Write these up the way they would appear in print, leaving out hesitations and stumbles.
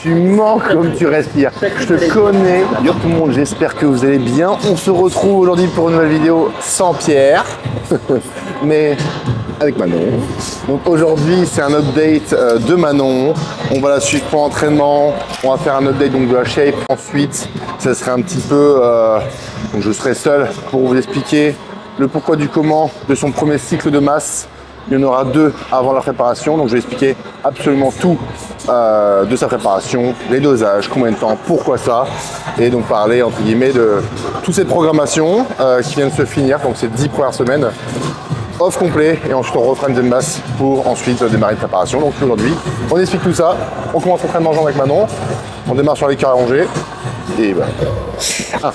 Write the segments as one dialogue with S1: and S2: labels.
S1: Tu mens comme tu respires. Je te connais. Yo tout le monde, j'espère que vous allez bien. On se retrouve aujourd'hui pour une nouvelle vidéo sans Pierre, mais avec Manon. Donc aujourd'hui, c'est un update de Manon. On va la suivre pour l'entraînement. On va faire un update donc de la shape. Ensuite, ça serait un petit peu... donc je serai seul pour vous expliquer le pourquoi du comment de son premier cycle de masse. Il y en aura 2 avant la préparation, donc je vais expliquer absolument tout de sa préparation, les dosages, combien de temps, pourquoi ça, et donc parler entre guillemets de toute cette programmation qui vient de se finir, donc ces 10 premières semaines, off complet, et ensuite on refera une deuxième masse pour ensuite démarrer une préparation. Donc aujourd'hui, on explique tout ça, on commence l'entraînement en jambe avec Manon, on démarre sur les cœurs allongés, et voilà. 1,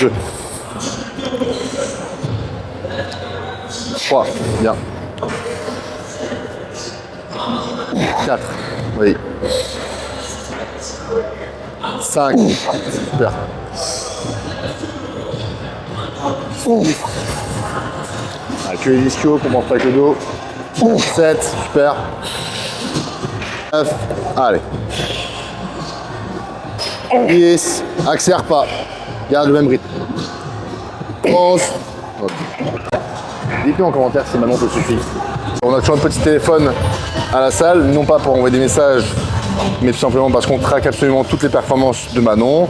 S1: 2, 3, bien. 4, oui. 5, super. 6. Avec les ischios, on commence pas avec le dos. 7, super. 9, allez. 10, accélère pas. Garde le même rythme. 11. Dites-nous en commentaire si Manon te suffit. On a toujours un petit téléphone à la salle, non pas pour envoyer des messages, mais tout simplement parce qu'on traque absolument toutes les performances de Manon.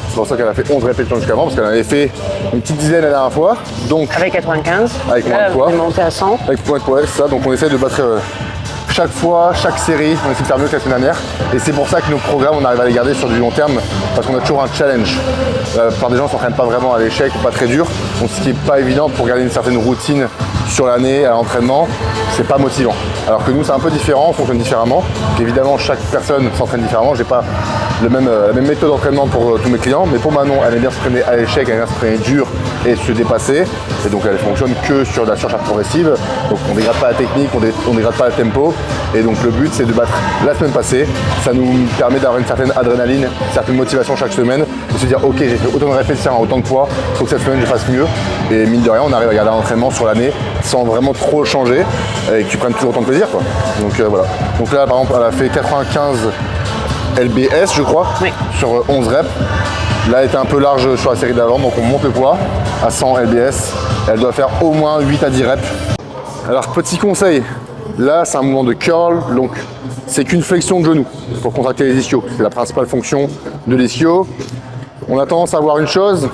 S1: C'est pour ça qu'elle a fait 11 répétitions jusqu'avant, parce qu'elle en avait fait une petite dizaine la dernière fois. Donc,
S2: avec 95,
S1: avec moins de poids.
S2: On est monté à 100.
S1: Avec moins de poids, c'est ça. Donc on essaie de battre chaque fois, chaque série, on essaie de faire mieux que la semaine dernière. Et c'est pour ça que nos programmes, on arrive à les garder sur du long terme, parce qu'on a toujours un challenge. La plupart des gens ne s'entraînent pas vraiment à l'échec ou pas très dur. Donc ce qui n'est pas évident pour garder une certaine routine sur l'année à l'entraînement, c'est pas motivant. Alors que nous, c'est un peu différent, on fonctionne différemment. Évidemment, chaque personne s'entraîne différemment. J'ai pas la même méthode d'entraînement pour tous mes clients, mais pour Manon, elle aime bien s'entraîner à l'échec, elle aime bien s'entraîner dur et se dépasser. Et donc elle fonctionne que sur la surcharge progressive. Donc on dégrade pas la technique, on dégrade pas le tempo. Et donc le but, c'est de battre la semaine passée. Ça nous permet d'avoir une certaine adrénaline, une certaine motivation chaque semaine, de se dire ok, j'ai fait autant de répétitions, autant de poids, il faut que cette semaine je fasse mieux. Et mine de rien, on arrive à garder un entraînement sur l'année sans vraiment trop changer et que tu prennes toujours autant de plaisir, quoi. Donc voilà. Donc là, par exemple, elle a fait 95 LBS, je crois, oui, sur 11 reps. Là, elle était un peu large sur la série d'avant, donc on monte le poids à 100 LBS. Elle doit faire au moins 8 à 10 reps. Alors, petit conseil, là, c'est un mouvement de curl, donc c'est qu'une flexion de genou pour contracter les ischios. C'est la principale fonction de l'ischio. On a tendance à voir une chose,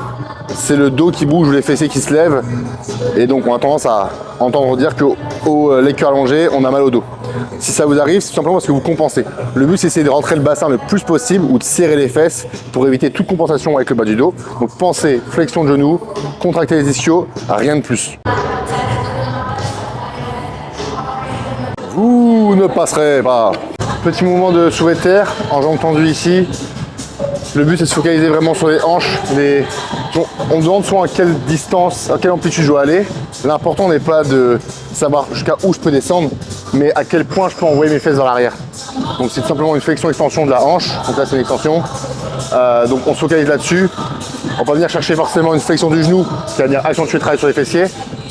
S1: c'est le dos qui bouge ou les fessiers qui se lèvent. Et donc, on a tendance à entendre dire que les cœurs allongés, on a mal au dos. Si ça vous arrive, c'est tout simplement parce que vous compensez. Le but, c'est d'essayer de rentrer le bassin le plus possible ou de serrer les fesses pour éviter toute compensation avec le bas du dos. Donc, pensez flexion de genou, contracter les ischios, rien de plus. Vous ne passerez pas. Petit mouvement de soulevé de terre en jambes tendues ici. Le but, c'est de se focaliser vraiment sur les hanches. On me demande souvent à quelle distance, à quelle amplitude je dois aller. L'important n'est pas de savoir jusqu'à où je peux descendre, mais à quel point je peux envoyer mes fesses vers l'arrière. Donc c'est tout simplement une flexion-extension de la hanche. Donc là, c'est une extension. Donc on se focalise là-dessus. On va pas venir chercher forcément une flexion du genou, qui va venir accentuer le travail sur les fessiers.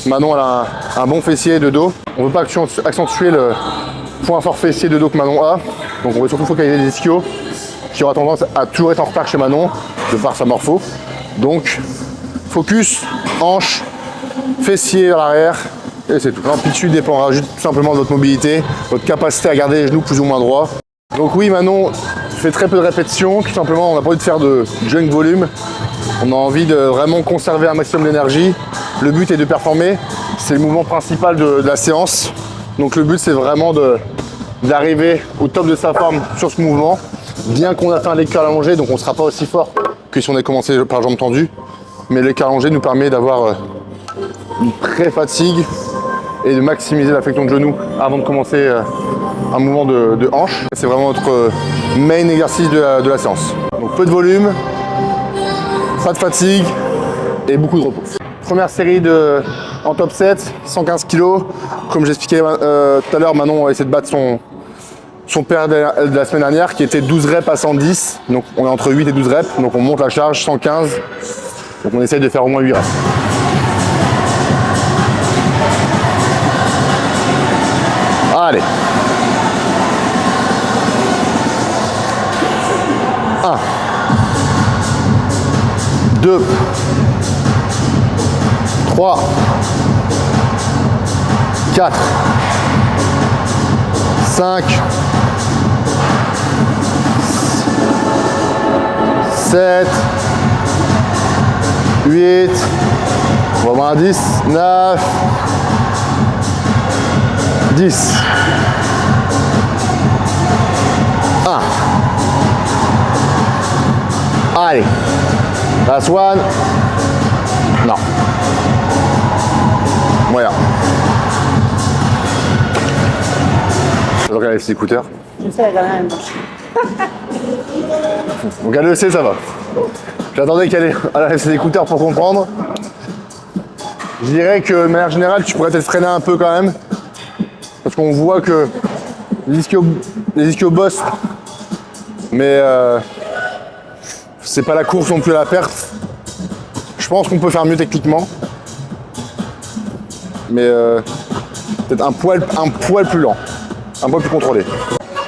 S1: Manon, elle a un bon fessier de dos. On ne veut pas accentuer le point fort fessier de dos que Manon a. Donc on veut surtout focaliser les ischios, qui aura tendance à toujours être en retard chez Manon, de par sa morpho. Donc, focus, hanche, fessier vers l'arrière, et c'est tout. L'amplitude dépendra juste tout simplement de votre mobilité, votre capacité à garder les genoux plus ou moins droits. Donc oui, Manon fait très peu de répétitions, tout simplement on n'a pas envie de faire de junk volume. On a envie de vraiment conserver un maximum d'énergie. Le but est de performer, c'est le mouvement principal de la séance. Donc le but, c'est vraiment d'arriver au top de sa forme sur ce mouvement. Bien qu'on a fait un leg curl allongé, donc on ne sera pas aussi fort que si on a commencé par jambes tendues. Mais le leg curl allongé nous permet d'avoir une pré-fatigue et de maximiser la flexion de genou avant de commencer un mouvement de hanche. C'est vraiment notre main exercice de la séance. Donc peu de volume, pas de fatigue et beaucoup de repos. Première série en top 7, 115 kg. Comme j'expliquais tout à l'heure, Manon a essayé de battre son père de la semaine dernière qui était 12 reps à 110. Donc on est entre 8 et 12 reps. Donc on monte la charge 115. Donc on essaye de faire au moins 8 reps. Allez. 2, 3, 4, 5, 7, 8, on va voir un 10, 9, 10. 1. Allez. Last one. Non. Voilà. Donc elle a ses écouteurs.
S2: Je sais, la dernière elle marche.
S1: Donc elle le sait, ça va. J'attendais qu'elle ait ses écouteurs pour comprendre. Je dirais que de manière générale, tu pourrais peut-être freiner un peu quand même. Parce qu'on voit que les ischios bossent. Mais c'est pas la course non plus à la perte. Je pense qu'on peut faire mieux techniquement. Mais peut-être un poil plus lent. Un poil plus contrôlé.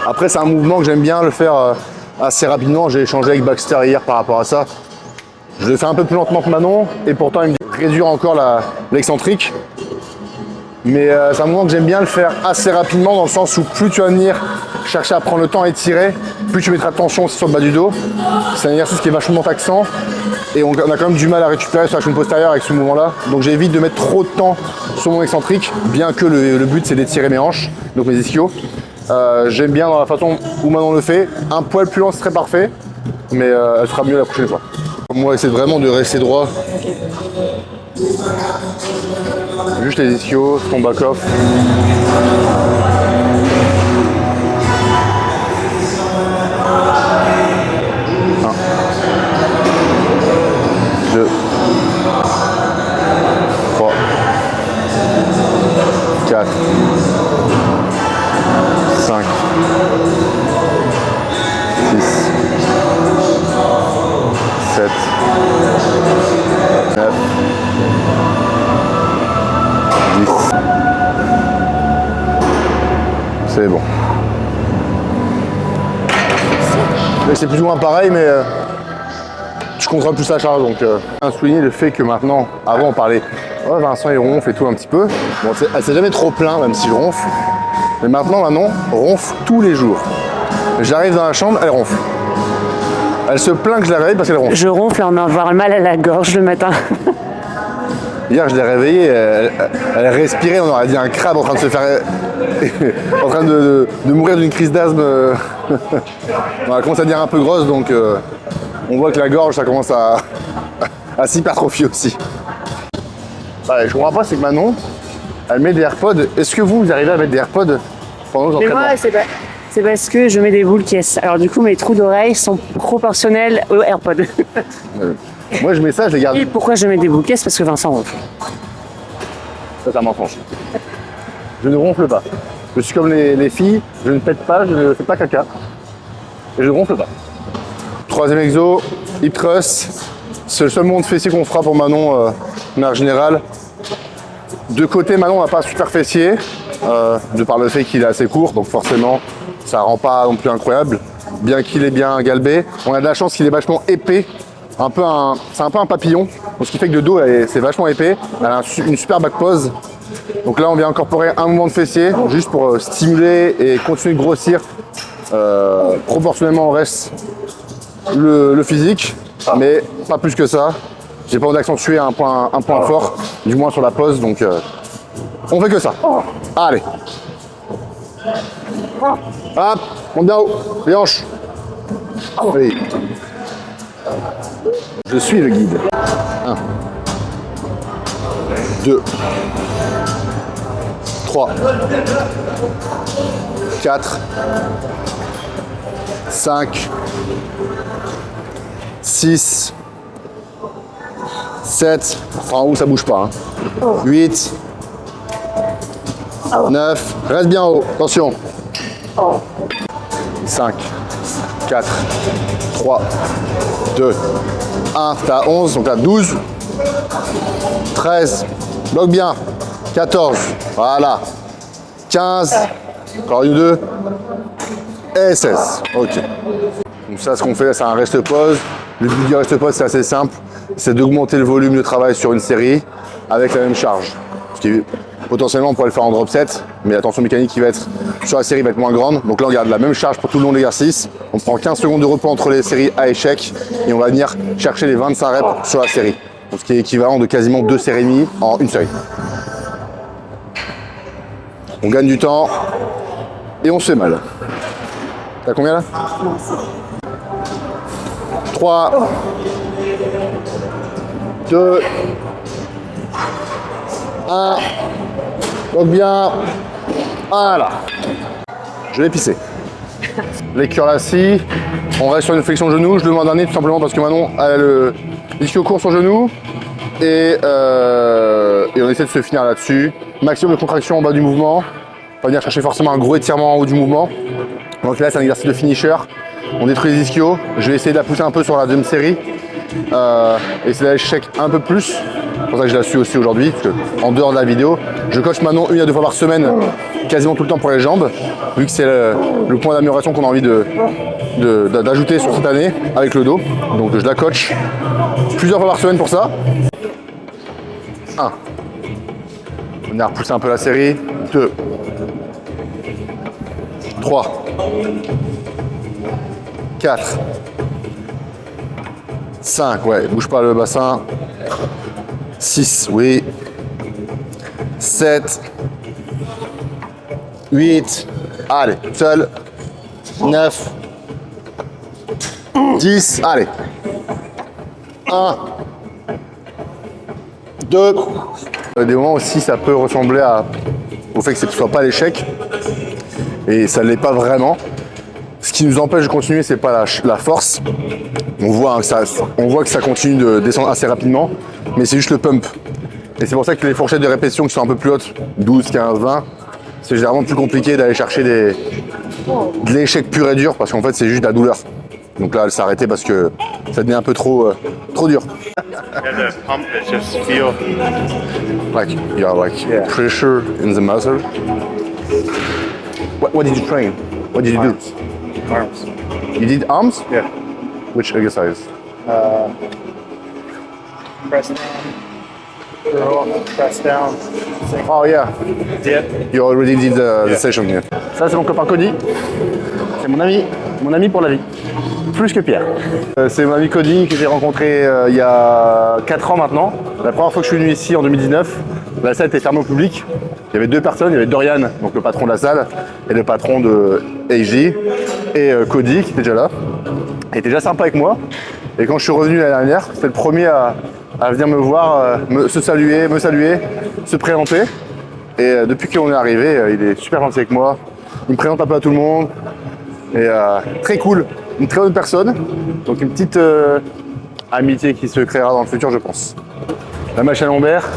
S1: Après, c'est un mouvement que j'aime bien le faire assez rapidement. J'ai échangé avec Baxter hier par rapport à ça. Je le fais un peu plus lentement que Manon, et pourtant il me dit de réduire encore l'excentrique. Mais c'est un mouvement que j'aime bien le faire assez rapidement, dans le sens où plus tu vas venir chercher à prendre le temps et tirer, plus tu mettras de tension aussi sur le bas du dos. C'est un exercice qui est vachement taxant, et on a quand même du mal à récupérer sur la chaîne postérieure avec ce mouvement-là. Donc j'évite de mettre trop de temps sur mon excentrique, bien que le but c'est d'étirer mes hanches, donc mes ischios. J'aime bien dans la façon où Manon le fait. Un poil plus lent, c'est très parfait, mais elle sera mieux la prochaine fois. Moi, essaie vraiment de rester droit. Juste les ischios, ton back-off. 1, 2, 3, 4, 5, 6, 7, 9, 10. C'est bon. C'est plus ou moins pareil, mais je contrôle plus la charge. Donc, souligner le fait que maintenant, avant on parlait, oh, Vincent il ronfle et tout un petit peu. Bon, elle s'est jamais trop plaint, même si je ronfle. Mais maintenant, Manon ronfle tous les jours. J'arrive dans la chambre, elle ronfle. Elle se plaint que je la réveille parce qu'elle ronfle.
S2: Je ronfle et on a avoir mal à la gorge le matin.
S1: Hier, je l'ai réveillée, elle respirait, on aurait dit un crabe en train de se faire. en train de mourir d'une crise d'asthme. Elle commence à devenir un peu grosse, donc on voit que la gorge, ça commence à s'hypertrophier aussi. Ouais, je comprends pas, c'est que Manon, elle met des AirPods. Est-ce que vous arrivez à mettre des AirPods pendant vos entraînements?
S2: Mais moi, c'est parce que je mets des boules caisses. Alors du coup, mes trous d'oreilles sont proportionnels aux AirPods.
S1: Moi, je mets ça, je les garde.
S2: Et pourquoi je mets des boules caisses? Parce que Vincent ronfle.
S1: Ça, c'est un mensonge. Je ne ronfle pas. Je suis comme les filles, je ne pète pas, je ne fais pas caca. Et je ne ronfle pas. Troisième exo, hip thrust. C'est le seul mouvement de fessier qu'on fera pour Manon de manière générale. De côté, Manon n'a pas un super fessier, de par le fait qu'il est assez court, donc forcément, ça rend pas non plus incroyable, bien qu'il est bien galbé. On a de la chance qu'il est vachement épais, c'est un peu un papillon, donc ce qui fait que le dos, c'est vachement épais. Elle a une super back pose. Donc là, on vient incorporer un mouvement de fessier, juste pour stimuler et continuer de grossir proportionnellement au reste le physique, mais pas plus que ça. J'ai pas envie d'accentuer un point fort, du moins sur la pose, donc on fait que ça. Allez. Hop, monte bien haut, les hanches. Oui. Je suis le guide. 1, 2, 3, 4, 5, 6, 7, en haut ça bouge pas, hein. 8, 9, reste bien haut, attention. 5, 4, 3, 2, 1, t'as 11, donc t'as 12, 13, bloque bien, 14, voilà, 15, encore une, 2, et 16, ok. Donc ça, ce qu'on fait, c'est un reste pause. Le but du rest pause, c'est assez simple, c'est d'augmenter le volume de travail sur une série avec la même charge. Ce qui, potentiellement, on pourrait le faire en drop set, mais la tension mécanique qui va être sur la série va être moins grande. Donc là, on garde la même charge pour tout le long de l'exercice. On prend 15 secondes de repos entre les séries à échec et on va venir chercher les 25 reps sur la série. Donc, ce qui est équivalent de quasiment 2 séries et demie en une série. On gagne du temps et on se fait mal. T'as combien là? 3, 2, 1, donc bien, voilà, je vais pisser. Les cuirs assis, on reste sur une flexion de genou, je le mets en dernier tout simplement parce que Manon a le ischio court sur genou et on essaie de se finir là-dessus. Maximum de contraction en bas du mouvement, pas venir chercher forcément un gros étirement en haut du mouvement. Donc là c'est un exercice de finisher, on détruit les ischios, je vais essayer de la pousser un peu sur la deuxième série. Essayer d'aller check un peu plus, c'est pour ça que je la suis aussi aujourd'hui, parce que en dehors de la vidéo, je coach Manon 1 à 2 fois par semaine, quasiment tout le temps pour les jambes, vu que c'est le point d'amélioration qu'on a envie d'ajouter sur cette année avec le dos. Donc je la coach plusieurs fois par semaine pour ça. 1. On a repoussé un peu la série. 2. 3. 4. 5, ouais, bouge pas le bassin. 6, oui. 7. 8. Allez, seul. 9. 10. Allez. 1. 2. Des moments aussi, ça peut ressembler au fait que ce ne soit pas l'échec. Et ça ne l'est pas vraiment. Ce qui nous empêche de continuer, c'est pas la force. On voit que ça continue de descendre assez rapidement, mais c'est juste le pump. Et c'est pour ça que les fourchettes de répétition qui sont un peu plus hautes, 12, 15, 20, c'est généralement plus compliqué d'aller chercher de l'échec pur et dur, parce qu'en fait c'est juste de la douleur. Donc là, elle s'est arrêtée parce que ça devenait un peu trop dur.
S3: Yeah, the pump is just feel.
S1: Like you have like pressure in the muscle. What did you train? What did you do?
S3: Arms.
S1: You did arms?
S3: Yeah.
S1: Which exercise?
S3: Press down. Curl. Press down.
S1: Oh yeah,
S3: Dip.
S1: you already did the session here. Ça c'est mon copain Cody. C'est mon ami pour la vie. Plus que Pierre. C'est mon ami Cody que j'ai rencontré il y a 4 ans maintenant. La première fois que je suis venu ici en 2019, la salle était fermée au public. Il y avait 2 personnes, il y avait Dorian, donc le patron de la salle, et le patron de AJ, et Cody qui était déjà là. Il était déjà sympa avec moi. Et quand je suis revenu l'année dernière, c'était le premier à venir me voir, me saluer, se présenter. Et depuis qu'on est arrivé, il est super gentil avec moi. Il me présente un peu à tout le monde. Et très cool, une très bonne personne. Donc une petite amitié qui se créera dans le futur, je pense. La machine lombaire,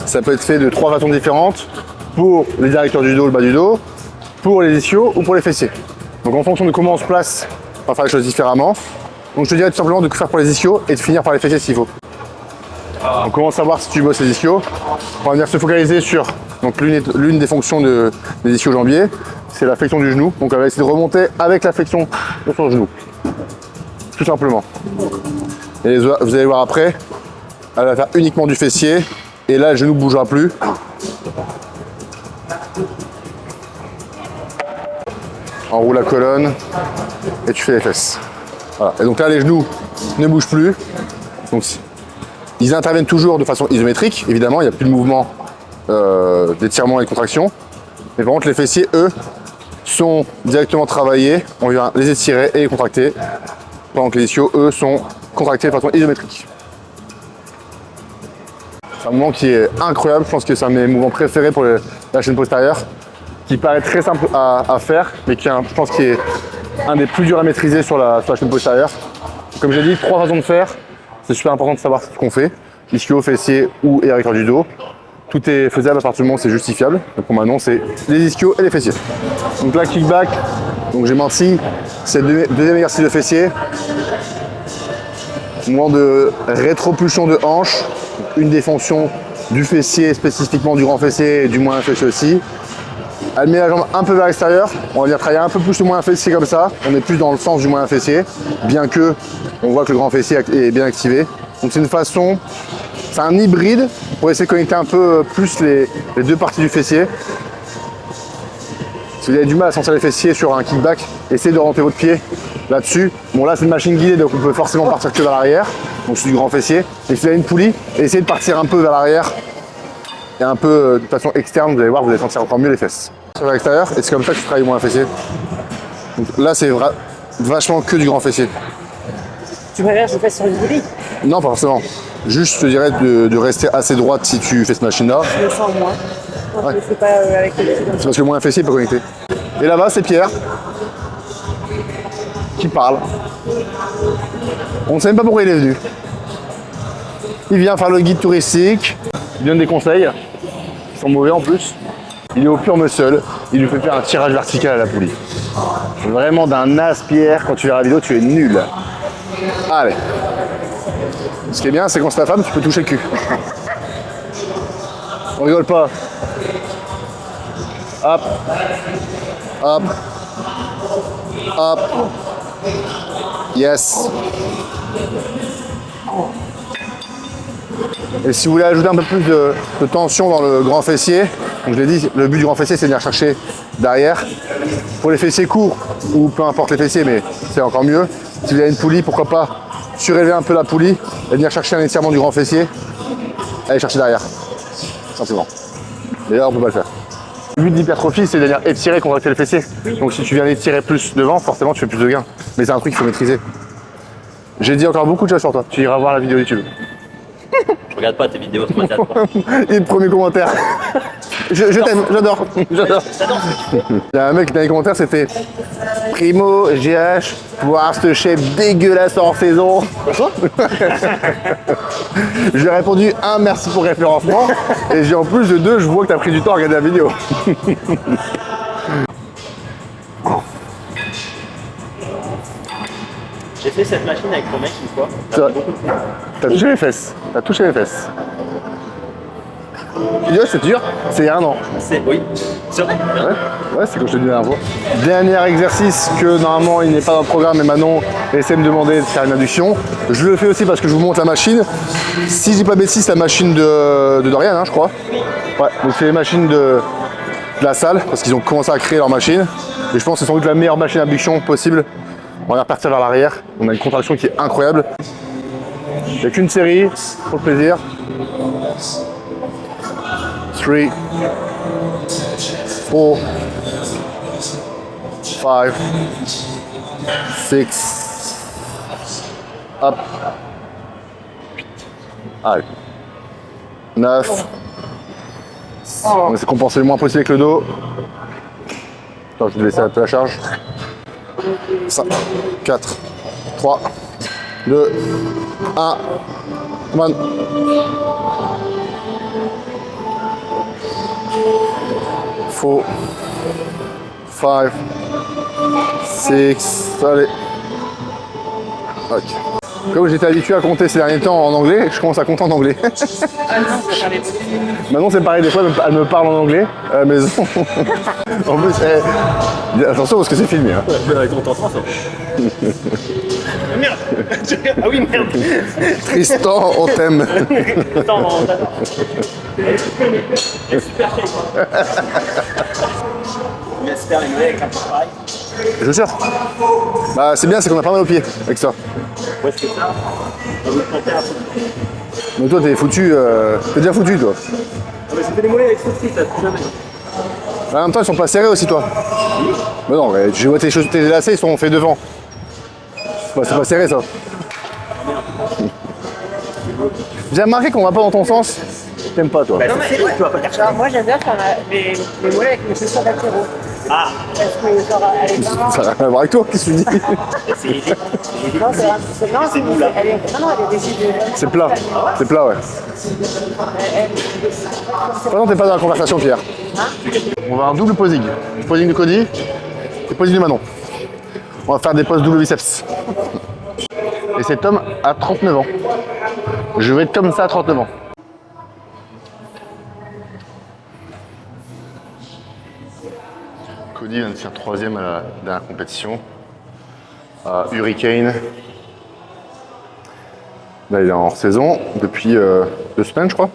S1: ça peut être fait de 3 façons différentes. Pour les directeurs du dos, le bas du dos, pour les ischios ou pour les fessiers. Donc en fonction de comment on se place, on va faire les choses différemment. Donc je te dirais tout simplement de faire pour les ischios et de finir par les fessiers s'il faut. Donc comment savoir si tu bosses les ischios? On va venir se focaliser sur l'une des fonctions des ischios jambiers, c'est la flexion du genou. Donc on va essayer de remonter avec la flexion de son genou. Tout simplement. Et vous allez voir après, elle va faire uniquement du fessier et là le genou ne bougera plus. Enroule la colonne et tu fais les fesses. Voilà. Et donc là, les genoux ne bougent plus. Donc, ils interviennent toujours de façon isométrique. Évidemment, il n'y a plus de mouvement d'étirement et de contraction. Mais par contre, les fessiers, eux, sont directement travaillés. On vient les étirer et les contracter. Pendant que les ischios, eux, sont contractés de façon isométrique. C'est un mouvement qui est incroyable. Je pense que c'est un de mes mouvements préférés pour la chaîne postérieure, qui paraît très simple à faire, mais qui je pense qui est un des plus durs à maîtriser sur la chaîne postérieure. Comme j'ai dit, 3 façons de faire. C'est super important de savoir ce qu'on fait. Ischio, fessier ou érecteur du dos. Tout est faisable à partir du moment où c'est justifiable. Donc pour maintenant, c'est les ischios et les fessiers. Donc là, kickback. Donc j'ai menti. C'est le deuxième exercice de fessier. Mouvement de rétropulsion de hanche. Une des fonctions du fessier, spécifiquement du grand fessier et du moyen fessier aussi. Elle met la jambe un peu vers l'extérieur. On va dire travailler un peu plus le moyen fessier comme ça. On est plus dans le sens du moyen fessier, bien que on voit que le grand fessier est bien activé. Donc c'est une façon, c'est un hybride pour essayer de connecter un peu plus les deux parties du fessier. Si vous avez du mal à sentir les fessiers sur un kickback, essayez de rentrer votre pied là-dessus. Bon là c'est une machine guidée donc on peut forcément partir que vers l'arrière. Donc c'est du grand fessier. Et si vous avez une poulie, essayez de partir un peu vers l'arrière et un peu de façon externe, vous allez voir, vous allez sentir encore mieux les fesses. Sur l'extérieur, et c'est comme ça que je travaille moins un fessier. Donc là c'est vachement que du grand fessier.
S2: Tu préfères que je le fasse sur une poulie?
S1: Non, pas forcément. Juste, je te dirais de rester assez droite si tu fais cette machine-là.
S2: Je le sens moins. Quand je le fais pas avec le pied comme
S1: C'est
S2: ça.
S1: parce que le moyen fessier n'est pas connecté. Et là-bas, c'est Pierre qui parle. On ne sait même pas pourquoi il est venu. Il vient faire le guide touristique. Il donne des conseils. Ils sont mauvais en plus. Il est au pur muscle. Il lui fait faire un tirage vertical à la poulie. Vraiment d'un as, Pierre. Quand tu verras la vidéo, tu es nul. Allez. Ce qui est bien, c'est quand c'est ta femme, tu peux toucher le cul. On rigole pas. Hop. Hop. Hop. Yes. Et si vous voulez ajouter un peu plus de tension dans le grand fessier, donc je l'ai dit, le but du grand fessier c'est de venir chercher derrière. Pour les fessiers courts, ou peu importe les fessiers, mais c'est encore mieux. Si vous avez une poulie, pourquoi pas surélever un peu la poulie et venir chercher un étirement du grand fessier, aller chercher derrière, simplement. D'ailleurs, on peut pas le faire. Le but de l'hypertrophie, c'est de venir étirer, contracter le fessier. Donc si tu viens étirer plus devant, forcément tu fais plus de gains. Mais c'est un truc qu'il faut maîtriser. J'ai dit encore beaucoup de choses sur toi. Tu iras voir la vidéo YouTube.
S4: Je regarde pas tes vidéos, c'est pas ça.
S1: Et le premier commentaire. Je t'aime, j'adore. J'adore. Il y a un mec qui dans les commentaires, c'était Primo, GH, voir ce chef dégueulasse hors saison. Quoi? J'ai répondu un merci pour référencement. Et j'ai en plus de deux, je vois que tu as pris du temps à regarder la vidéo.
S4: J'ai fait cette machine avec ton mec une fois.
S1: T'as touché les fesses. T'as touché les fesses. Tu dis, ouais, c'est dur, c'est il y a un an.
S4: C'est oui. C'est vrai.
S1: Ouais, c'est comme je te dis la dernière fois. Dernier exercice que normalement il n'est pas dans le programme, mais Manon essaie de me demander de faire une induction. Je le fais aussi parce que je vous montre la machine. Si je dis pas bêtise, c'est la machine de Dorian, hein, je crois. Ouais, donc c'est les machines de la salle, parce qu'ils ont commencé à créer leur machine. Et je pense que c'est sans doute la meilleure machine d'abduction possible. On va repartir vers l'arrière. On a une contraction qui est incroyable. Il n'y a qu'une série, pour le plaisir. 3, 4, 5, 6, hop, 8, allez, 9, on essaie de compenser le moins possible avec le dos. Attends, je vais laisser un peu la charge. 5, 4, 3, 2, 1, come on. 4, 5, 6, allez. Ok. Comme j'étais habitué à compter ces derniers temps en anglais, je commence à compter en anglais. Maintenant c'est pareil, des fois elle me parle en anglais à la maison. En plus, attention parce que c'est filmé. Hein.
S4: Avec ton temps, ça.
S3: Merde. Ah oui, merde.
S1: Tristan, on t'aime.
S4: Attends, on t'attend. Super shape. On laisse faire les mollets avec un peu pareil.
S1: Je suis sûr. Bah, c'est bien, c'est qu'on a pas mal aux pieds avec ça.
S4: Où est-ce que ça? On va vous planter un peu.
S1: Mais toi, t'es foutu. T'es déjà foutu, toi.
S4: Ah, mais c'était les mollets avec ce truc, ça touche jamais.
S1: En même temps, ils sont pas serrés aussi, toi. Mais non, mais tu vois tes lacets, ils sont faits devant. C'est pas serré, ça. J'ai remarqué qu'on va pas dans ton sens. T'aimes pas, toi.
S2: Non, mais
S4: Tu vas pas dire ça.
S2: alors, moi j'aime bien faire les mollets avec mes chaussures d'altéro.
S4: Ah,
S2: Parce que genre, elle est pas.
S1: Ça n'a rien à voir avec toi, qu'est-ce que tu dis?
S4: c'est léger.
S2: Non, c'est non, elle est décidée.
S1: C'est plat. C'est plat, ouais. Pardon, t'es pas dans la conversation, Pierre. On va avoir un double posing. Posing de Cody et posing de Manon. On va faire des poses double biceps. Et cet homme a 39 ans. Je vais être comme ça à 39 ans. Cody vient de faire 3e à la dernière compétition. À Hurricane. Là, il est en hors-saison depuis 2 semaines, je crois.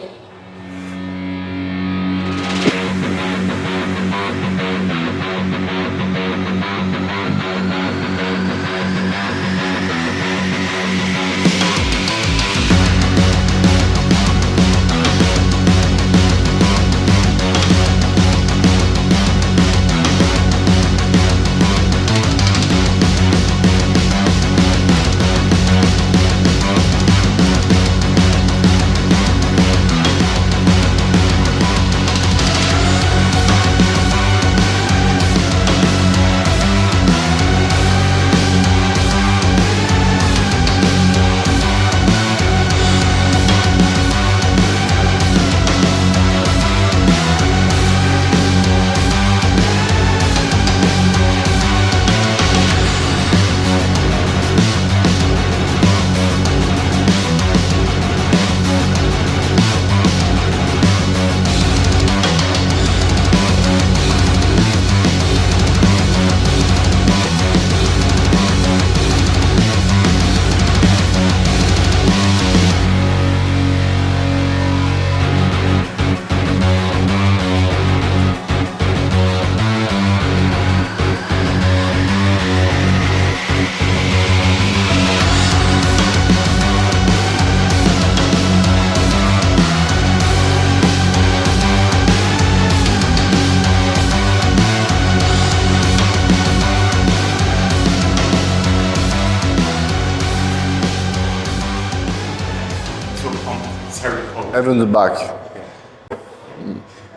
S1: Even the back.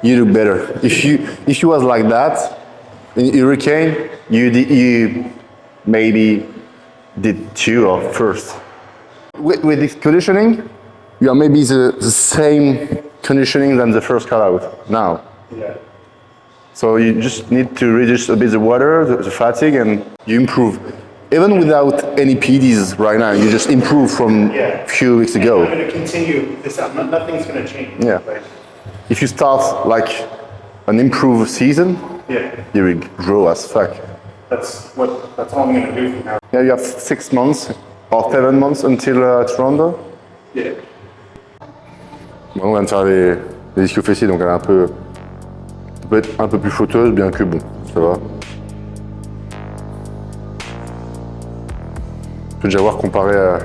S1: You do better. If you was like that in Hurricane, you maybe did 2 or first. With this conditioning, you are maybe the same conditioning than the first cut out now.
S3: Yeah.
S1: So you just need to reduce a bit the water, the fatigue, and you improve. Even without any PDs right now, you just improve from a few weeks ago.
S3: I'm going to continue this out. Nothing's going to change.
S1: Yeah.
S3: Like,
S1: If you start like an improved season,
S3: yeah.
S1: you will grow as fuck.
S3: That's all I'm going to do from now.
S1: Yeah, you have 6 months or 7 months until Toronto.
S3: Yeah.
S1: Bon, on vient de faire les ischios fessiers, donc elle est peut être un peu plus fauteuse, bien que bon, ça va. On peut déjà voir comparé à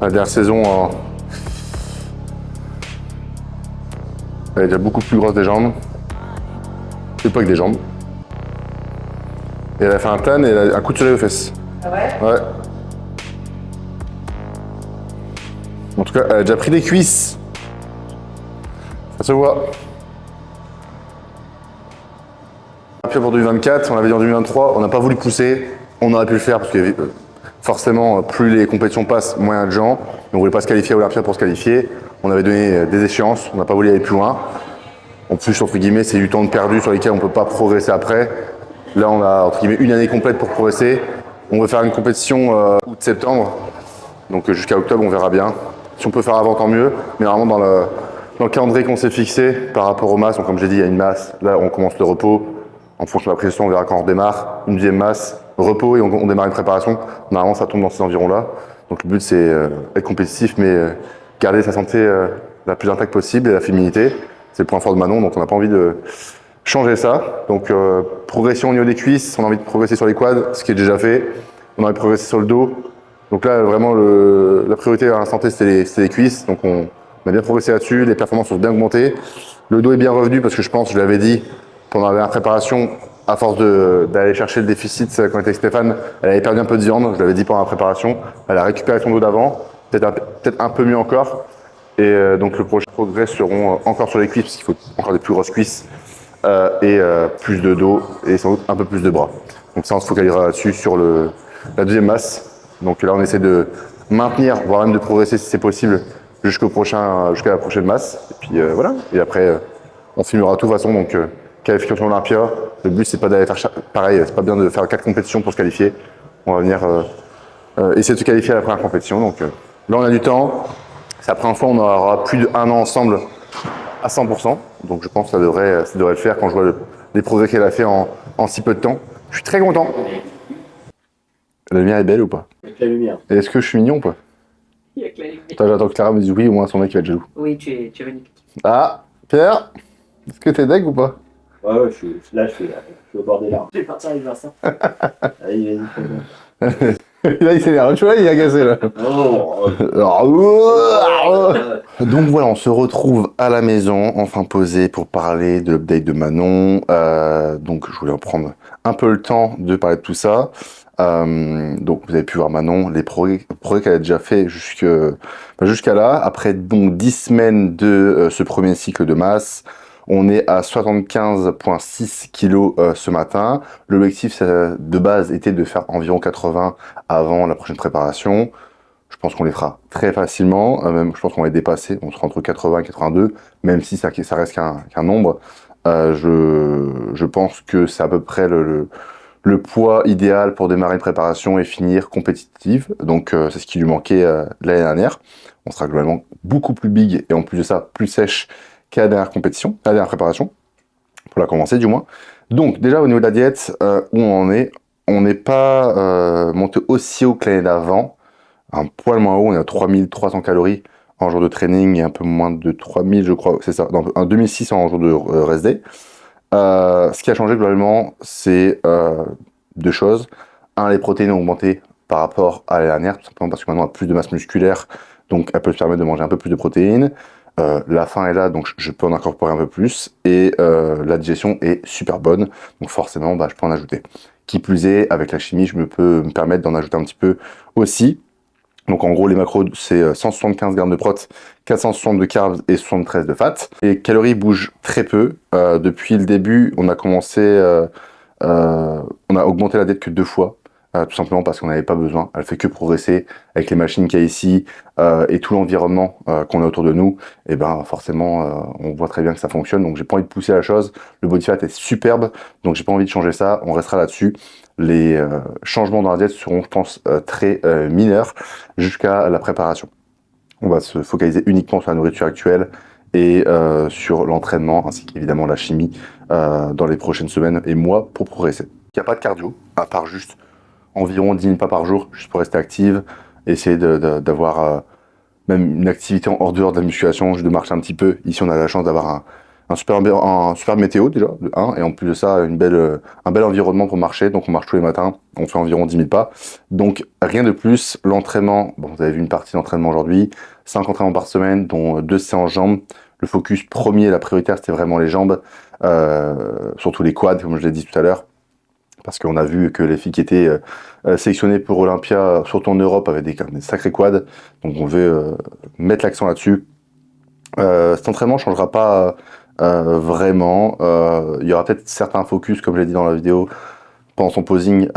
S1: la dernière saison, elle est déjà beaucoup plus grosse des jambes. C'est pas que des jambes. Et elle a fait un tan et elle a un coup de soleil aux fesses.
S2: Ah ouais?
S1: Ouais. En tout cas, elle a déjà pris des cuisses. Ça se voit. Puis pour 2024, on l'avait dit en 2023, on n'a pas voulu pousser. On aurait pu le faire parce que forcément, plus les compétitions passent, moins il y a de gens. On ne voulait pas se qualifier à Olympia pour se qualifier. On avait donné des échéances, on n'a pas voulu aller plus loin. En plus, entre guillemets, c'est du temps de perdu sur lesquels on ne peut pas progresser après. Là, on a entre guillemets 1 année complète pour progresser. On veut faire une compétition août-septembre. Donc jusqu'à octobre, on verra bien. Si on peut faire avant, tant mieux. Mais vraiment, dans le calendrier qu'on s'est fixé par rapport aux masses, donc comme j'ai dit, il y a une masse. Là, on commence le repos. En fonction de la pression, on verra quand on redémarre. Une deuxième masse, repos et on démarre une préparation. Normalement, ça tombe dans ces environs-là. Donc le but, c'est être compétitif, mais garder sa santé la plus intacte possible et la féminité. C'est le point fort de Manon, donc on n'a pas envie de changer ça. Donc progression au niveau des cuisses, on a envie de progresser sur les quads, ce qui est déjà fait. On a envie de progresser sur le dos. Donc là, vraiment, la priorité à l'instant T, c'était les cuisses. Donc on a bien progressé là-dessus, les performances ont bien augmenté. Le dos est bien revenu parce que je pense, je l'avais dit, pendant la préparation, à force d'aller chercher le déficit quand on était avec Stéphane, elle avait perdu un peu de viande, je l'avais dit pendant la préparation. Elle a récupéré son dos d'avant, peut-être un peu mieux encore. Et donc le prochain progrès seront encore sur les cuisses, parce qu'il faut encore des plus grosses cuisses, et plus de dos, et sans doute un peu plus de bras. Donc ça, on se focalisera là-dessus sur la deuxième masse. Donc là, on essaie de maintenir, voire même de progresser si c'est possible, jusqu'à la prochaine masse. Et puis voilà, et après, on filmera tout de toute façon. Donc qualification Olympia, le but c'est pas d'aller faire pareil, c'est pas bien de faire 4 compétitions pour se qualifier. On va venir essayer de se qualifier à la première compétition. Donc là, on a du temps. C'est la première fois on aura plus d'1 an ensemble à 100%. Donc je pense que ça devrait le faire quand je vois les progrès qu'elle a fait en si peu de temps. Je suis très content. La lumière est belle ou pas?
S4: Avec la lumière.
S1: Et est-ce que je suis mignon ou pas?
S2: Il y a que la lumière.
S1: Attends, j'attends que Clara me dise oui, au moins son mec il va être jaloux.
S2: Oui, tu es magnifique.
S1: Ah, Pierre, est-ce que t'es deg ou pas?
S4: Ouais, je suis au bord des larmes. Je vais partir avec Vincent. Allez, vas-y, fais-le.
S1: Là il s'énerve, tu vois, il est agacé là.
S4: Oh,
S1: Donc voilà, on se retrouve à la maison, enfin posé pour parler de l'update de Manon. Donc je voulais en prendre un peu le temps de parler de tout ça. Donc vous avez pu voir Manon, les progrès qu'elle a déjà fait jusqu'à là. Après donc 10 semaines de ce premier cycle de masse, on est à 75,6 kg ce matin. L'objectif de base était de faire environ 80 avant la prochaine préparation. Je pense qu'on les fera très facilement, même je pense qu'on va les dépasser, on sera entre 80 et 82, même si ça reste qu'un nombre. Je pense que c'est à peu près le poids idéal pour démarrer une préparation et finir compétitive. Donc c'est ce qui lui manquait l'année dernière. On sera globalement beaucoup plus big et en plus de ça, plus sèche qu'à la dernière compétition, la dernière préparation, pour la commencer du moins. Donc déjà au niveau de la diète, où on n'est pas monté aussi haut que l'année d'avant. Un poil moins haut, on est à 3300 calories en jour de training et un peu moins de 3000 je crois, c'est ça, un 2600 en jour de rest day. Ce qui a changé globalement, c'est deux choses. Un, les protéines ont augmenté par rapport à l'année dernière, tout simplement parce que maintenant on a plus de masse musculaire, donc elle peut se permettre de manger un peu plus de protéines. La faim est là, donc je peux en incorporer un peu plus, et la digestion est super bonne, donc forcément je peux en ajouter. Qui plus est, avec la chimie, je peux me permettre d'en ajouter un petit peu aussi. Donc en gros les macros c'est 175 grammes de prot, 460 de carbs et 73 de fat. Les calories bougent très peu. Depuis le début on a commencé, on a augmenté la diète que 2 fois. Tout simplement parce qu'on n'avait pas besoin, elle fait que progresser avec les machines qu'il y a ici et tout l'environnement qu'on a autour de nous, et ben forcément on voit très bien que ça fonctionne, donc j'ai pas envie de pousser la chose, le body fat est superbe, donc j'ai pas envie de changer ça, on restera là-dessus. Les changements dans la diète seront je pense très mineurs jusqu'à la préparation. On va se focaliser uniquement sur la nourriture actuelle et sur l'entraînement ainsi qu'évidemment la chimie dans les prochaines semaines et mois pour progresser. Il n'y a pas de cardio, à part juste environ 10 000 pas par jour, juste pour rester active, essayer d'avoir même une activité en dehors de la musculation, juste de marcher un petit peu. Ici, on a la chance d'avoir un super météo déjà, de 1, et en plus de ça, un bel environnement pour marcher, donc on marche tous les matins, on fait environ 10 000 pas. Donc rien de plus, l'entraînement, bon, vous avez vu une partie d'entraînement aujourd'hui, 5 entraînements par semaine, dont 2 séances jambes. Le focus premier, la prioritaire, c'était vraiment les jambes, surtout les quads, comme je l'ai dit tout à l'heure. Parce qu'on a vu que les filles qui étaient sélectionnées pour Olympia, surtout en Europe, avaient des sacrés quads. Donc on veut mettre l'accent là-dessus. Cet entraînement ne changera pas vraiment. Il y aura peut-être certains focus, comme je l'ai dit dans la vidéo, pendant son posing,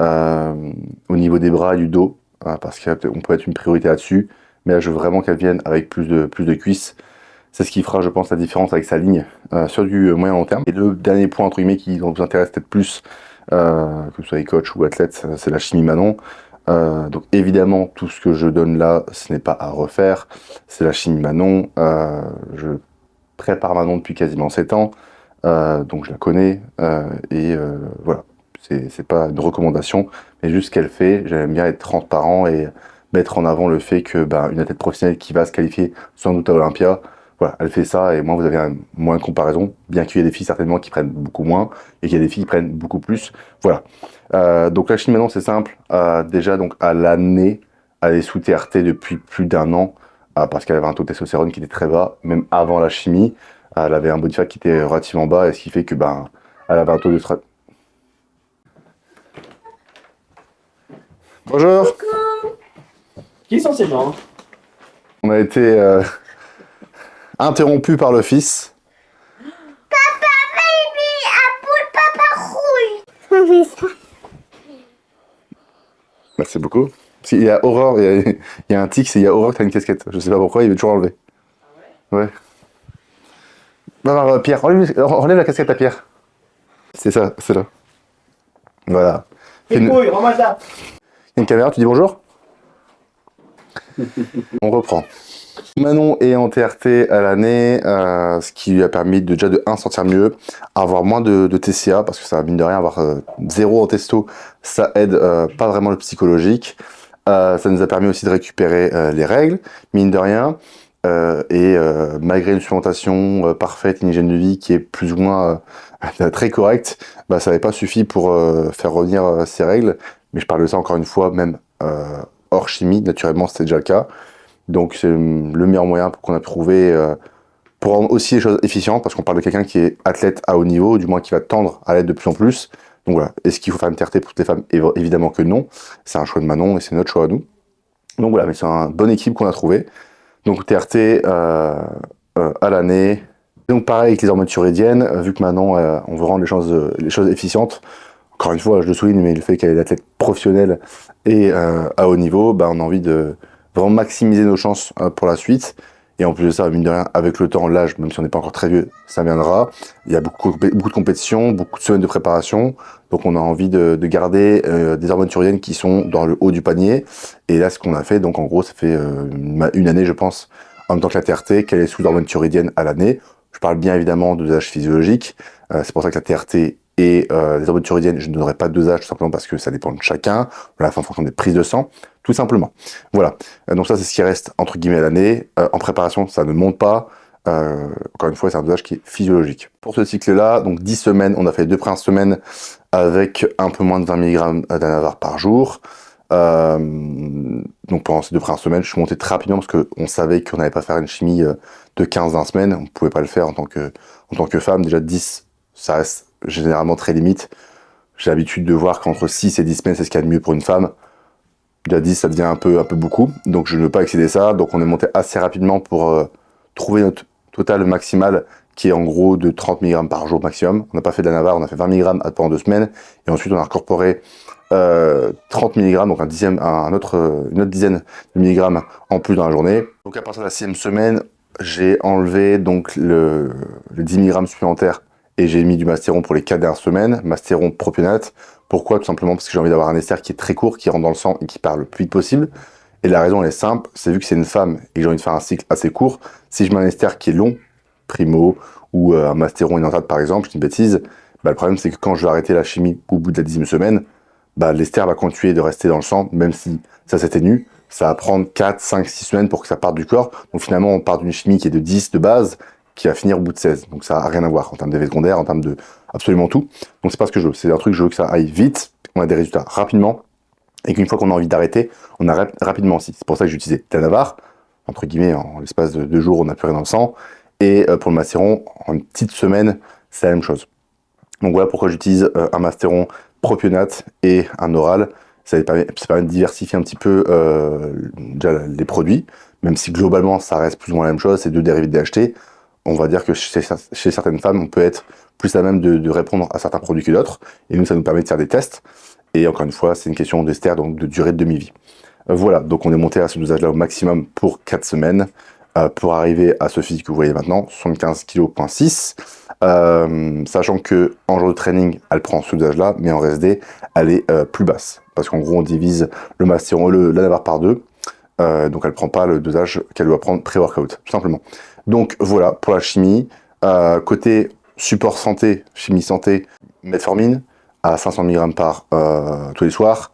S1: au niveau des bras et du dos, parce qu'on peut être une priorité là-dessus. Mais là, je veux vraiment qu'elle vienne avec plus de cuisses. C'est ce qui fera, je pense, la différence avec sa ligne sur du moyen long terme. Et le dernier point, entre guillemets, qui vous intéresse peut-être plus, que vous soyez coach ou athlète, c'est la chimie Manon. Donc évidemment, tout ce que je donne là, ce n'est pas à refaire, c'est la chimie Manon. Je prépare Manon depuis quasiment 7 ans, donc je la connais, et voilà, c'est pas une recommandation, mais juste ce qu'elle fait. J'aime bien être transparent et mettre en avant le fait que une athlète professionnelle qui va se qualifier sans doute à Olympia, voilà, elle fait ça, et moi vous avez un moins de comparaison, bien qu'il y ait des filles certainement qui prennent beaucoup moins, et qu'il y a des filles qui prennent beaucoup plus, voilà. Donc la chimie Manon c'est simple, déjà donc à l'année, elle est sous TRT depuis plus d'1 an, parce qu'elle avait un taux de testostérone qui était très bas, même avant la chimie, elle avait un body fat qui était relativement bas, et ce qui fait que elle avait un taux de... Bonjour.
S4: Qui sont ces gens?
S1: On a été interrompu par le fils.
S5: Papa baby, à poule, papa rouille. Ça fait ça.
S1: Merci beaucoup. Il y a Aurore, il y a un tic, c'est il y a Aurore qui a une casquette. Je sais pas pourquoi, il veut toujours enlever. Ouais. Pierre, enlève la casquette à Pierre. C'est ça, c'est là. Voilà.
S4: Les couilles, rends-moi ça.
S1: Il y a une caméra, tu dis bonjour. On reprend. Manon est en TRT à l'année, ce qui lui a permis de déjà de 1 sentir mieux, avoir moins de TCA, parce que ça, mine de rien, avoir 0 en testo, ça aide pas vraiment le psychologique. Ça nous a permis aussi de récupérer les règles, mine de rien. Malgré une supplémentation parfaite, une hygiène de vie qui est plus ou moins très correcte, bah, ça n'avait pas suffi pour faire revenir ces règles. Mais je parle de ça encore une fois, même hors chimie, naturellement c'était déjà le cas. Donc c'est le meilleur moyen qu'on a trouvé pour rendre aussi les choses efficientes, parce qu'on parle de quelqu'un qui est athlète à haut niveau, du moins qui va tendre à l'être de plus en plus. Donc voilà, est-ce qu'il faut faire une TRT pour toutes les femmes? Évidemment que non, c'est un choix de Manon et c'est notre choix à nous. Donc voilà, mais c'est une bonne équipe qu'on a trouvé. Donc TRT à l'année. Donc pareil avec les hormones thyroïdiennes, vu que Manon, on veut rendre les choses efficientes. Encore une fois, je le souligne, mais le fait qu'elle est athlète professionnelle et à haut niveau, bah, on a envie de vraiment maximiser nos chances pour la suite. Et en plus de ça, mine de rien, avec le temps, l'âge, même si on n'est pas encore très vieux, ça viendra. Il y a beaucoup de compétitions, beaucoup de semaines de préparation. Donc on a envie de garder des hormones thyroïdiennes qui sont dans le haut du panier. Et là, ce qu'on a fait, donc en gros, ça fait une année, je pense, en même temps que la TRT, qu'elle est sous hormones thyroïdiennes à l'année. Je parle bien évidemment de dosage physiologique. C'est pour ça que la TRT et les hormones thyroïdiennes, je ne donnerai pas de dosage, tout simplement parce que ça dépend de chacun, à la fin en fonction des prises de sang, tout simplement. Voilà, donc ça c'est ce qui reste entre guillemets à l'année. En préparation, ça ne monte pas. Encore une fois, c'est un dosage qui est physiologique. Pour ce cycle-là, donc 10 semaines, on a fait les 2 premières semaines avec un peu moins de 20 mg d'anavar par jour. Donc pendant ces 2 premières semaines, je suis monté très rapidement parce qu'on savait qu'on n'allait pas faire une chimie de 15 dans la semaine. On ne pouvait pas le faire en tant que femme. Déjà 10, ça reste généralement très limite. J'ai l'habitude de voir qu'entre 6 et 10 semaines, c'est ce qu'il y a de mieux pour une femme. Déjà 10, ça devient un peu beaucoup. Donc je ne veux pas excéder ça. Donc on est monté assez rapidement pour trouver notre total maximal qui est en gros de 30 mg par jour maximum. On n'a pas fait de la navarre, on a fait 20 mg pendant 2 semaines. Et ensuite on a incorporé 30 mg, donc une autre dizaine de milligrammes en plus dans la journée. Donc à partir de la 6e semaine, j'ai enlevé donc les 10 mg supplémentaires et j'ai mis du mastéron pour les 4 dernières semaines, mastéron propionate. Pourquoi? Tout simplement parce que j'ai envie d'avoir un ester qui est très court, qui rentre dans le sang et qui part le plus vite possible. Et la raison elle est simple, c'est vu que c'est une femme et que j'ai envie de faire un cycle assez court, si je mets un ester qui est long, primo, ou un mastéron indentate par exemple, je dis une bêtise, bah, le problème c'est que quand je vais arrêter la chimie au bout de la 10e semaine, bah, l'ester va continuer de rester dans le sang, même si ça s'atténue. Ça va prendre 4, 5, 6 semaines pour que ça parte du corps. Donc finalement, on part d'une chimie qui est de 10 de base, qui va finir au bout de 16. Donc ça n'a rien à voir en termes d'effets secondaires, en termes de absolument tout. Donc c'est pas ce que je veux. C'est un truc, je veux que ça aille vite, on a des résultats rapidement, et qu'une fois qu'on a envie d'arrêter, on arrête rapidement aussi. C'est pour ça que j'ai utilisé la navarre, entre guillemets, en l'espace de 2 jours, on n'a plus rien dans le sang. Et pour le mastéron, en une petite semaine, c'est la même chose. Donc voilà pourquoi j'utilise un mastéron propionate et un oral. Ça permet de diversifier un petit peu déjà les produits, même si globalement ça reste plus ou moins la même chose, c'est 2 dérivés de DHT. On va dire que chez certaines femmes, on peut être plus à même de répondre à certains produits que d'autres, et nous ça nous permet de faire des tests, et encore une fois c'est une question d'ester, donc de durée de demi-vie. Voilà, donc on est monté à ce dosage-là au maximum pour 4 semaines, pour arriver à ce physique que vous voyez maintenant, 75,6 kg, sachant que en jour de training, elle prend ce dosage-là, mais en RSD, elle est plus basse, parce qu'en gros, on divise le mastéron, la navarre par 2, donc elle prend pas le dosage qu'elle doit prendre pré-workout, tout simplement. Donc voilà, pour la chimie, côté support santé, chimie santé, metformine, à 500 mg par tous les soirs,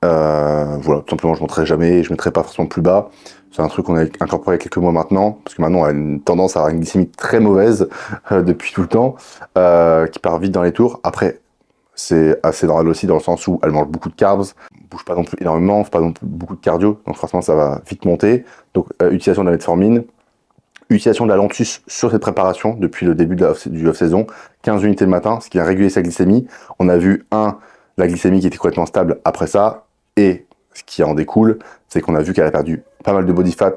S1: voilà, tout simplement, je ne monterai jamais, je ne mettrai pas forcément plus bas. C'est un truc qu'on a incorporé il y a quelques mois maintenant, parce que maintenant, elle a une tendance à avoir une glycémie très mauvaise depuis tout le temps, qui part vite dans les tours. Après, c'est assez normal aussi dans le sens où elle mange beaucoup de carbs, bouge pas non plus énormément, fait pas non plus beaucoup de cardio, donc forcément ça va vite monter. Donc utilisation de la metformine, utilisation de la Lantus sur cette préparation depuis le début du off-saison, 15 unités le matin, ce qui a régulé sa glycémie. On a vu la glycémie qui était complètement stable après ça, et ce qui en découle, c'est qu'on a vu qu'elle a perdu pas mal de body fat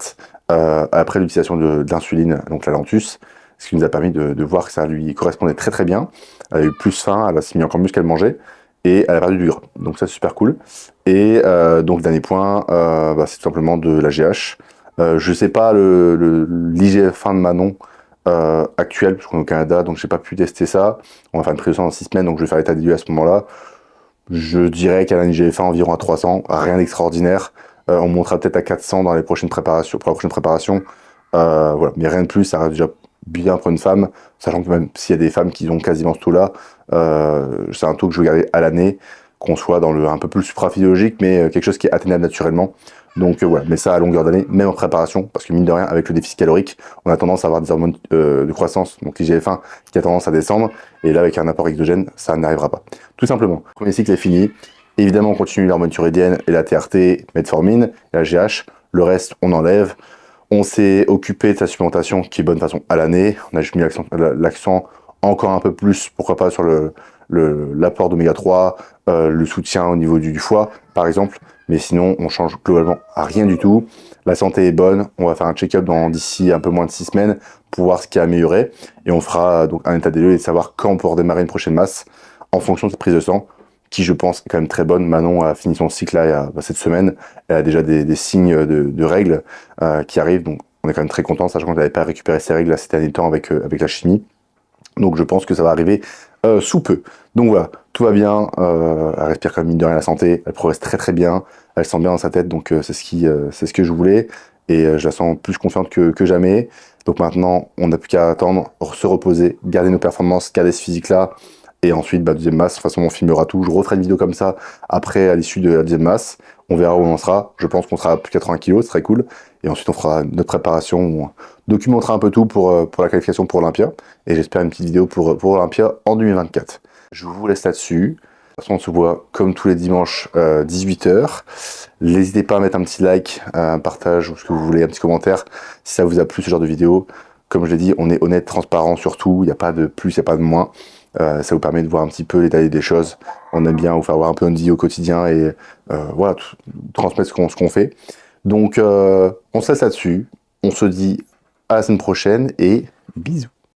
S1: après l'utilisation de l'insuline, donc la Lantus, ce qui nous a permis de voir que ça lui correspondait très très bien. Elle a eu plus faim, elle a mis encore plus qu'elle mangeait, et elle a perdu du gras. Donc ça c'est super cool. Et donc dernier point, c'est tout simplement de la GH. Je sais pas l'IGF1 de Manon actuel, parce qu'on est au Canada, donc j'ai pas pu tester ça. On va faire une prise de sang dans 6 semaines, donc je vais faire l'état des lieux à ce moment-là. Je dirais qu'elle a un IGF1 environ à 300, rien d'extraordinaire. On montera peut-être à 400 dans les prochaines préparations, pour la prochaine préparation. Voilà. Mais rien de plus, ça reste déjà bien pour une femme, sachant que même s'il y a des femmes qui ont quasiment ce taux-là, c'est un taux que je veux garder à l'année, qu'on soit dans le un peu plus supraphysiologique, mais quelque chose qui est atteignable naturellement. Donc voilà, mais ça à longueur d'année, même en préparation, parce que mine de rien, avec le déficit calorique, on a tendance à avoir des hormones de croissance, donc l'IGF-1 qui a tendance à descendre, et là avec un apport exogène, ça n'arrivera pas. Tout simplement, le premier cycle est fini, évidemment on continue l'hormone thyroïdienne et la TRT, metformine, et la GH, le reste on enlève. On s'est occupé de sa supplémentation qui est bonne façon à l'année, on a juste mis l'accent encore un peu plus, pourquoi pas sur l'apport d'oméga 3, le soutien au niveau du foie par exemple, mais sinon on change globalement à rien du tout. La santé est bonne, on va faire un check-up d'ici un peu moins de 6 semaines pour voir ce qui a amélioré, et on fera donc un état des lieux et de savoir quand on peut redémarrer une prochaine masse en fonction de cette prise de sang, qui je pense est quand même très bonne. Manon a fini son cycle là cette semaine, elle a déjà des signes de règles qui arrivent, donc on est quand même très content, sachant qu'on n'avait pas récupéré ses règles là, ces derniers temps avec la chimie. Donc je pense que ça va arriver sous peu. Donc voilà, tout va bien, elle respire comme mine de rien la santé, elle progresse très très bien, elle sent bien dans sa tête, donc c'est ce que je voulais, et je la sens plus confiante que jamais. Donc maintenant, on n'a plus qu'à attendre, se reposer, garder nos performances, garder ce physique-là, et ensuite, deuxième masse, de toute façon on filmera tout, je referai une vidéo comme ça après à l'issue de la deuxième masse, on verra où on en sera, je pense qu'on sera à plus de 80 kg, ce serait cool, et ensuite on fera notre préparation, on documentera un peu tout pour la qualification pour Olympia, et j'espère une petite vidéo pour Olympia en 2024. Je vous laisse là-dessus, de toute façon on se voit comme tous les dimanches 18 h. N'hésitez pas à mettre un petit like, un partage ou ce que vous voulez, un petit commentaire si ça vous a plu ce genre de vidéo. Comme je l'ai dit, on est honnête, transparent surtout, il n'y a pas de plus, il n'y a pas de moins. Ça vous permet de voir un petit peu l'état des choses. On aime bien vous faire voir un peu notre vie au quotidien et voilà, transmettre ce qu'on fait. Donc on se laisse là-dessus. On se dit à la semaine prochaine et bisous.